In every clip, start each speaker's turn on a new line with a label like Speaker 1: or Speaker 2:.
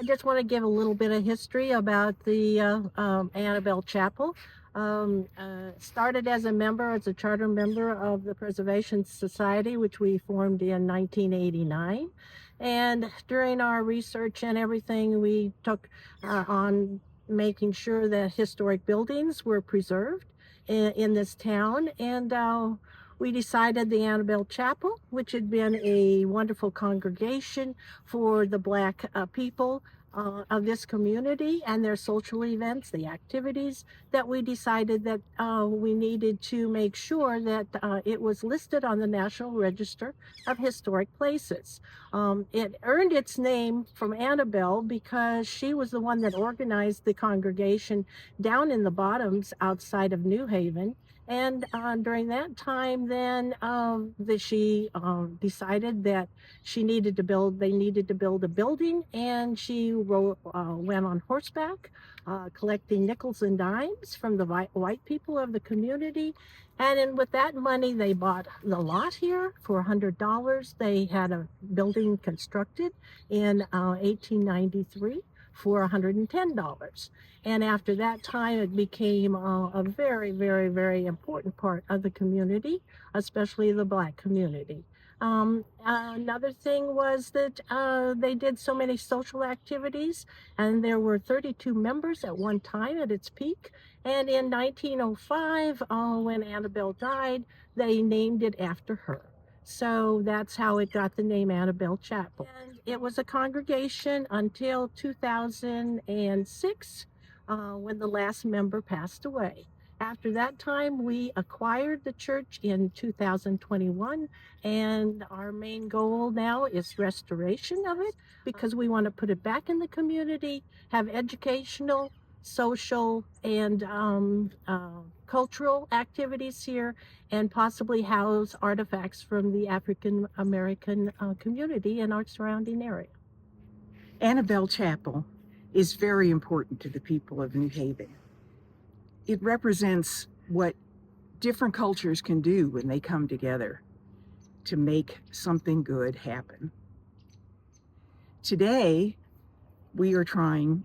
Speaker 1: I just want to give a little bit of history about the Annabelle Chapel. Started as a member, as a charter member of the Preservation Society, which we formed in 1989. And during our research and everything, we took on making sure that historic buildings were preserved in this town. And we decided the Annabelle Chapel, which had been a wonderful congregation for the Black people of this community and their social events, the activities, that we decided that we needed to make sure that it was listed on the National Register of Historic Places. It earned its name from Annabelle because she was the one that organized the congregation down in the bottoms outside of New Haven. And during that time, then that she decided that they needed to build a building, and she went on horseback, collecting nickels and dimes from the white people of the community. And then with that money, they bought the lot here for $100. They had a building constructed in 1893 for $110. And after that time, it became a very, very, very important part of the community, especially the Black community. Another thing was that they did so many social activities, and there were 32 members at one time at its peak. And in 1905, when Annabelle died, they named it after her. So that's how it got the name Annabelle Chapel. And it was a congregation until 2006, when the last member passed away. After that time, we acquired the church in 2021, and our main goal now is restoration of it because we want to put it back in the community, have educational, social, and cultural activities here, and possibly house artifacts from the African American community in our surrounding area.
Speaker 2: Annabelle Chapel is very important to the people of New Haven. It represents what different cultures can do when they come together to make something good happen. Today, we are trying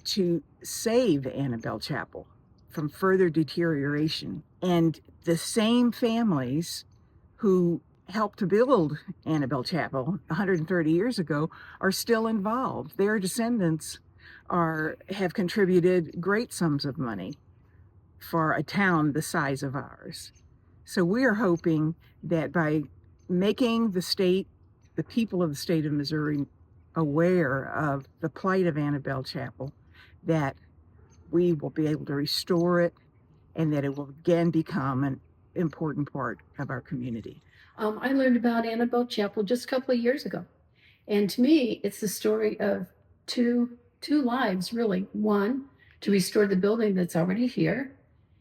Speaker 2: to save Annabelle Chapel from further deterioration. And the same families who helped to build Annabelle Chapel 130 years ago are still involved. Their descendants have contributed great sums of money for a town the size of ours. So we are hoping that by making the people of the state of Missouri aware of the plight of Annabelle Chapel, that we will be able to restore it and that it will again become an important part of our community.
Speaker 3: I learned about Annabelle Chapel just a couple of years ago. And to me, it's the story of two lives, really. One, to restore the building that's already here.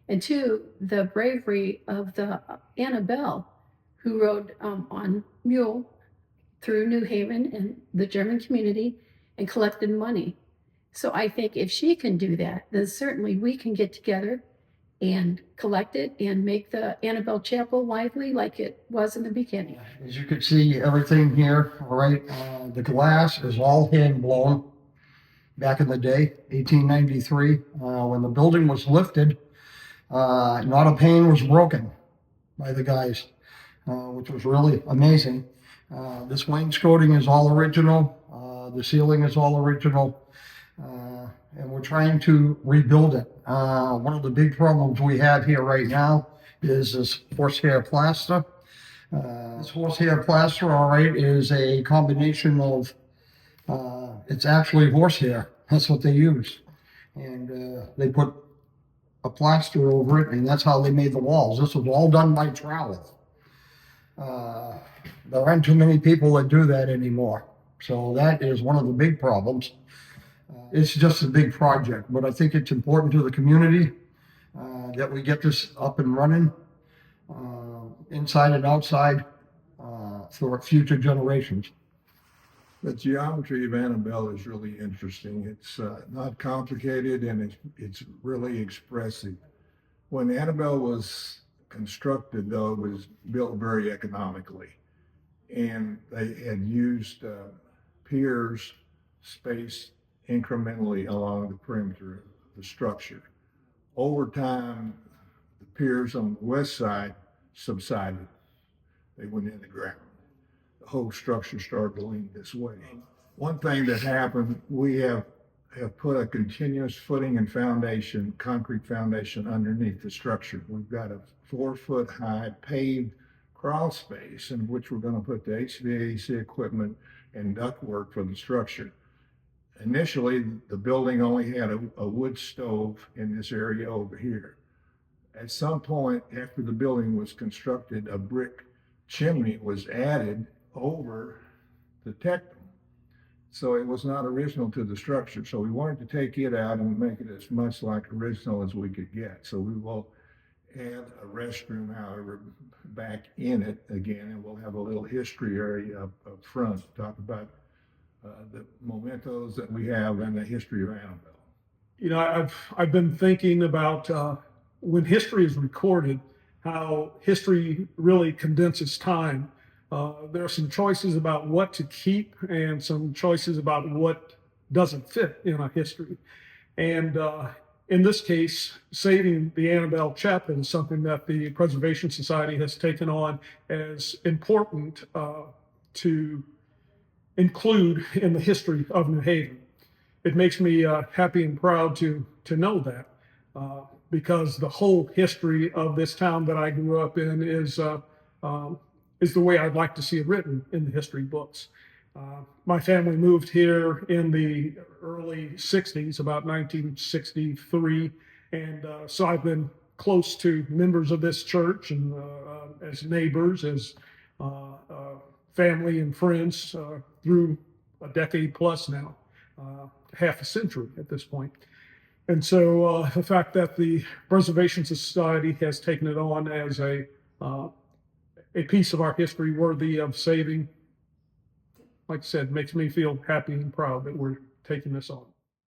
Speaker 3: And two, the bravery of the Annabelle, who rode on mule through New Haven and the German community and collected money. So I think if she can do that, then certainly we can get together and collect it and make the Annabelle Chapel lively like it was in the beginning.
Speaker 4: As you can see, everything here, all right, the glass is all hand blown back in the day, 1893, when the building was lifted. Not a pane was broken by the guys, which was really amazing. This wainscoting is all original. The ceiling is all original. And we're trying to rebuild it. One of the big problems we have here right now is this horsehair plaster. This horsehair plaster, all right, is a combination of, it's actually horsehair. That's what they use. And they put a plaster over it, and that's how they made the walls. This was all done by trowel. There aren't too many people that do that anymore. So that is one of the big problems. It's just a big project, but I think it's important to the community that we get this up and running inside and outside for future generations.
Speaker 5: The geometry of Annabelle is really interesting. It's not complicated, and it's really expressive. When Annabelle was constructed, though, it was built very economically, and they had used piers spaced incrementally along the perimeter of the structure. Over time, the piers on the west side subsided. They went in the ground. The whole structure started to lean this way. One thing that happened, we have put a continuous footing and foundation, concrete foundation underneath the structure. We've got a 4-foot high paved crawl space in which we're going to put the HVAC equipment and ductwork for the structure. Initially, the building only had a wood stove in this area over here. At some point after the building was constructed, a brick chimney was added over the tectum. So it was not original to the structure. So we wanted to take it out and make it as much like original as we could get. So we will add a restroom, however, back in it again, and we'll have a little history area up front to talk about the mementos that we have and the history of Annabelle.
Speaker 6: You know, I've been thinking about when history is recorded, how history really condenses time. There are some choices about what to keep and some choices about what doesn't fit in a history. And in this case, saving the Annabelle Chapel is something that the Preservation Society has taken on as important to include in the history of New Haven. It makes me happy and proud to know that because the whole history of this town that I grew up in is the way I'd like to see it written in the history books. My family moved here in the early 60s, about 1963, and so I've been close to members of this church and as neighbors, as family and friends through a decade plus now, half a century at this point. And so the fact that the Preservation Society has taken it on as a piece of our history worthy of saving, like I said, makes me feel happy and proud that we're taking this on.